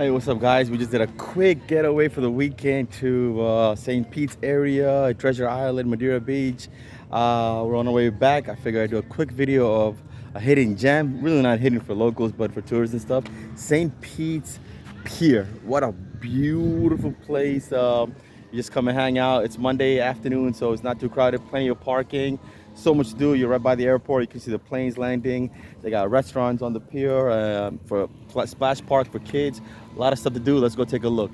Hey, what's up, guys? We just did a quick getaway for the weekend to St. Pete's area, Treasure Island, Madeira Beach. We're on our way back. I figured I'd do a quick video of a hidden gem. Really not hidden for locals, but for tourists and stuff. St. Pete's Pier. What a beautiful place. You just come and hang out. It's Monday afternoon, so it's not too crowded. Plenty of parking. So much to do. You're right by the airport. You can see the planes landing. They got restaurants on the pier for a splash park for kids. A lot of stuff to do. Let's go take a look.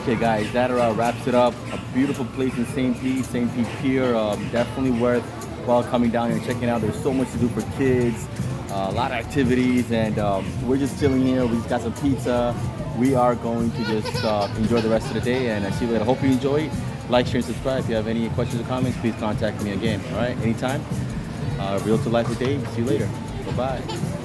Okay, guys, that wraps it up. A beautiful place in St. Pete Pier. Definitely worthwhile coming down here and checking out. There's so much to do for kids, a lot of activities, and we're just chilling here. We just got some pizza. We are going to just enjoy the rest of the day, and I see you later. Hope you enjoy. Like, share, and subscribe. If you have any questions or comments, please contact me again. All right, anytime. Real to Life with Dave. See you later. Bye-bye.